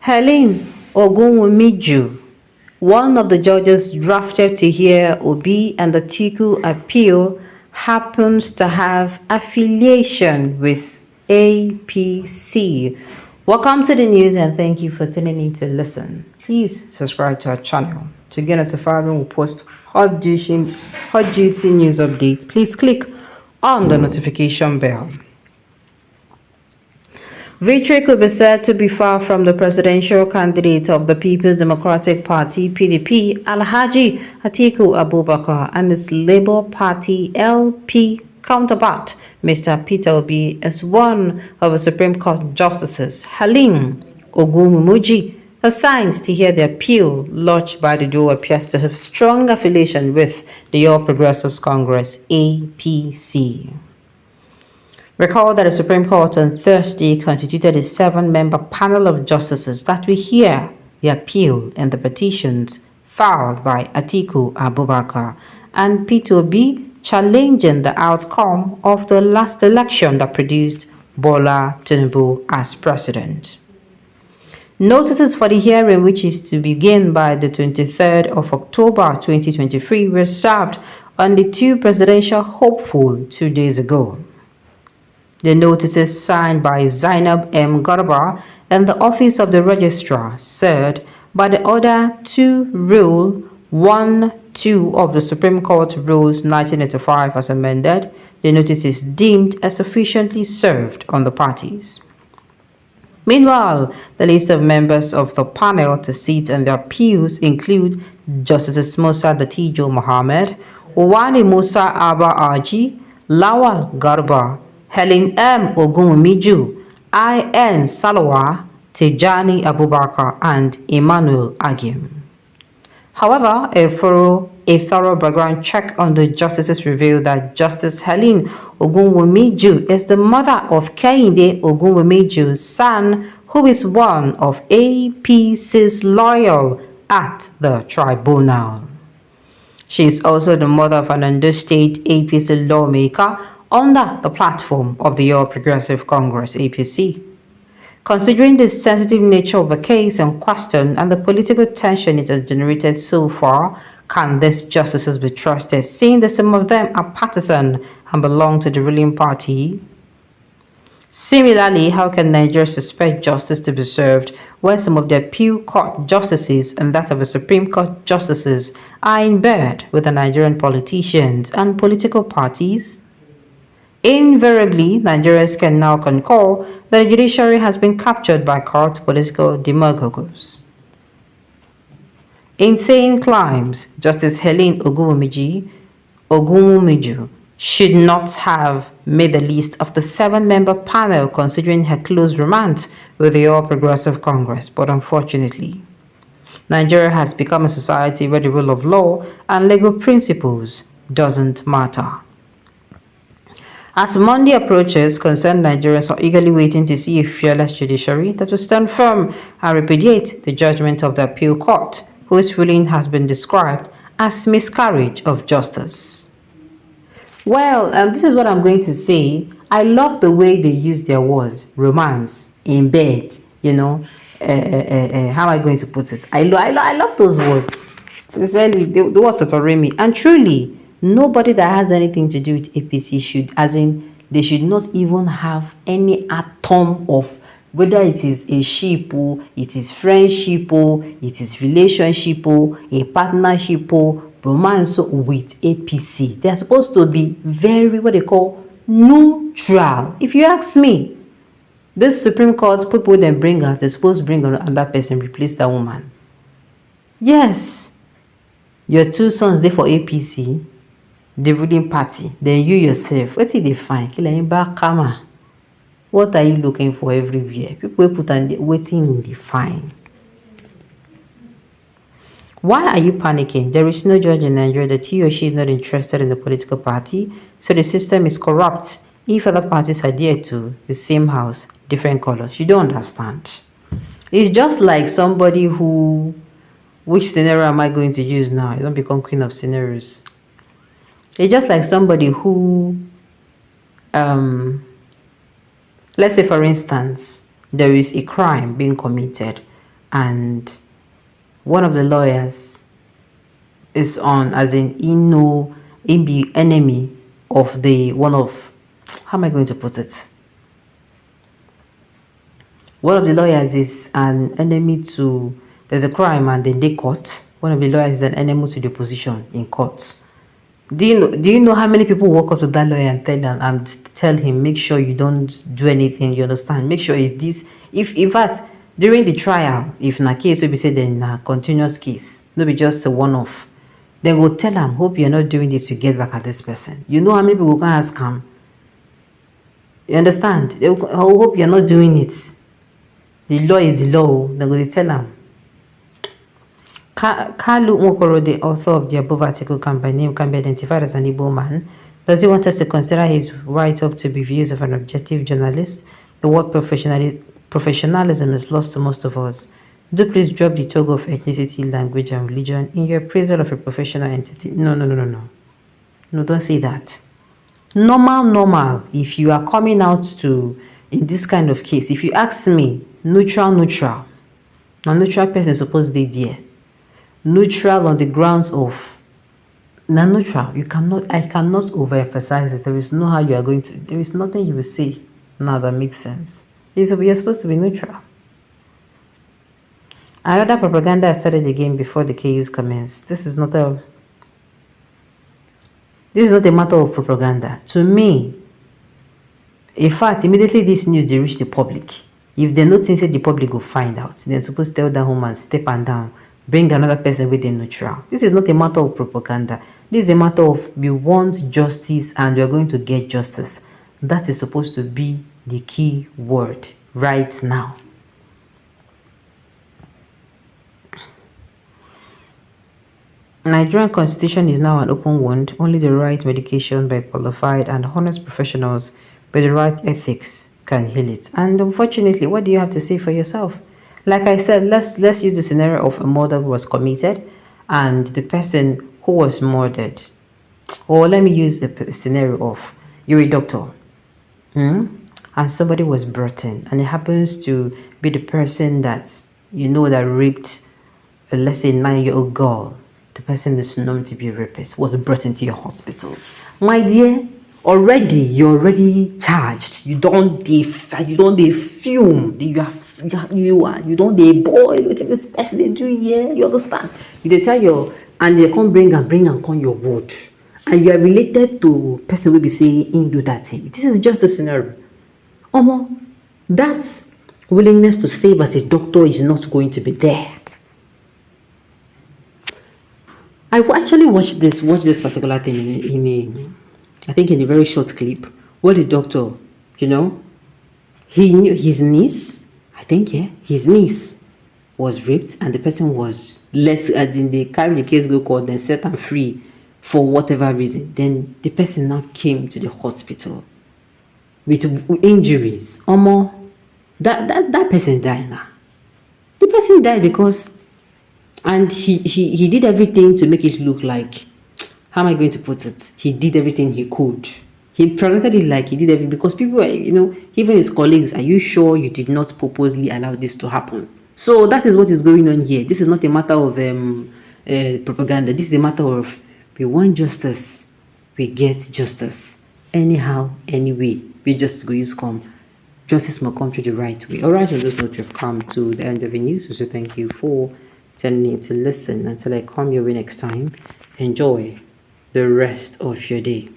Helen Ogunwumiju, one of the judges drafted to hear Obi and the Atiku appeal, happens to have affiliation with APC. Welcome to the news and thank you for tuning in to listen. Please subscribe to our channel to get notified when we post hot juicy news updates. Please click on the notification bell. Victory could be said to be far from the presidential candidate of the People's Democratic Party (PDP), Alhaji Atiku Abubakar, and his Labour Party (LP) counterpart, Mr. Peter Obi, as one of the Supreme Court justices, Helen Ogunwumiju, assigned to hear the appeal lodged by the duo, appears to have strong affiliation with the All Progressives Congress (APC). Recall that the Supreme Court on Thursday constituted a 7-member panel of justices that will hear the appeal and the petitions filed by Atiku Abubakar and Peter Obi, challenging the outcome of the last election that produced Bola Tinubu as president. Notices for the hearing, which is to begin by the 23rd of October 2023, were served on the two presidential hopeful 2 days ago. The notices signed by Zainab M. Garba and the Office of the Registrar said by the Order 2 Rule 1-2 of the Supreme Court Rules 1985 as amended, the notice is deemed as sufficiently served on the parties. Meanwhile, the list of members of the panel to sit on the appeals include Justices Musa Datijo Mohammed, Uwani Musa Abba Aji, Lawal Garba, Helen M. Ogunwumiju, I.N. Salawa, Tejani Abubakar, and Emmanuel Agim. However, a thorough background check on the justices revealed that Justice Helen Ogunwumiju is the mother of Kehinde Ogunwumiju's son, who is one of APC's loyal at the tribunal. She is also the mother of an Ondo State APC lawmaker under the platform of the All Progressive Congress (APC). Considering the sensitive nature of the case in question and the political tension it has generated so far, can these justices be trusted, seeing that some of them are partisan and belong to the ruling party? Similarly, how can Nigeria suspect justice to be served when some of the appeal court justices and that of the Supreme Court justices are in bed with the Nigerian politicians and political parties? Invariably, Nigerians can now concur that the judiciary has been captured by corrupt political demagogues. In saying claims, Justice Helen Ogunwumiju should not have made the list of the 7-member panel considering her close romance with the All Progressive Congress, but unfortunately, Nigeria has become a society where the rule of law and legal principles doesn't matter. As Monday approaches, concerned Nigerians are eagerly waiting to see a fearless judiciary that will stand firm and repudiate the judgment of the appeal court, whose ruling has been described as miscarriage of justice. Well, this is what I'm going to say. I love the way they use their words, romance, in bed, how am I going to put it? I love those words. Sincerely, the words that are me. And truly, nobody that has anything to do with APC should, they should not even have any atom of whether it is a ship, it is friendship, it is relationship, a partnership, romance with APC. They're supposed to be very, what they call, neutral. If you ask me, this Supreme Court people then bring out, they're supposed to bring another person, replace that woman. Yes, your two sons there for APC, the ruling party, then you yourself, what did they find? What are you looking for everywhere? People put on waiting in the fine. Why are you panicking? There is no judge in Nigeria that he or she is not interested in the political party, so the system is corrupt. If other parties adhere to the same house, different colors, you don't understand. It's just like somebody who, which scenario am I going to use now? You don't become queen of scenarios. It's just like somebody who, let's say for instance, there is a crime being committed and one of the lawyers is on, as in he be enemy of the one of, how am I going to put it? One of the lawyers is an enemy to, there's a crime and then they court. One of the lawyers is an enemy to the opposition in court. Do you know how many people walk up to that lawyer and tell him, make sure you don't do anything, you understand? Make sure it's this. If in fact during the trial, if na case will be said then na continuous case, no be just a one-off. They go tell him, hope you're not doing this to get back at this person. You know how many people can ask him? You understand? They will, hope you're not doing it. The law is the law. They're going to tell him. Kalu Mokoro, the author of the above article, can be identified as an Igbo man. Does he want us to consider his write-up to be views of an objective journalist? The word professionalism is lost to most of us. Do please drop the tog of ethnicity, language, and religion in your appraisal of a professional entity. No. No, don't say that. Normal. If you are coming out to, in this kind of case, if you ask me, neutral. Now, neutral person is supposed to be there. Neutral on the grounds of neutral. I cannot overemphasize it. There is no how you are going to, there is nothing you will say now that makes sense. You're supposed to be neutral. Another propaganda started again before the case commenced. This is not a matter of propaganda. To me, in fact, immediately this news they reach the public. If they not think the public will find out, they're supposed to tell that woman, step and down. Bring another person with the neutral. This is not a matter of propaganda. This is a matter of we want justice and we are going to get justice. That is supposed to be the key word right now. Nigerian constitution is now an open wound. Only the right medication by qualified and honest professionals with the right ethics can heal it. And unfortunately, what do you have to say for yourself? Like I said, let's use the scenario of a murder who was committed and the person who was murdered. Or let me use the scenario of you're a doctor and somebody was brought in and it happens to be the person that that raped let's say 9-year-old girl. The person is known to be a rapist, was brought into your hospital. My dear, you're already charged. You don't fume. You don't boil with this person they do here. You understand? You tell your and they come bring and come your word. And you are related to person will be saying in do that thing. This is just a scenario. That willingness to save as a doctor is not going to be there. I actually watched this particular thing in a very short clip where the doctor, he knew his niece, his niece was raped and the person was they carried the case go court, then set them free for whatever reason. Then the person now came to the hospital with injuries. That person died now. The person died because and he did everything to make it look like, how am I going to put it? He did everything he could. He presented it like he did everything because people were, even his colleagues, are you sure you did not purposely allow this to happen? So that is what is going on here. This is not a matter of propaganda. This is a matter of we want justice. We get justice. Anyhow, anyway, we just go use come. Justice must come to the right way. Alright, on this note, we've come to the end of the news. So thank you for telling me to listen. Until I come your way next time, enjoy the rest of your day.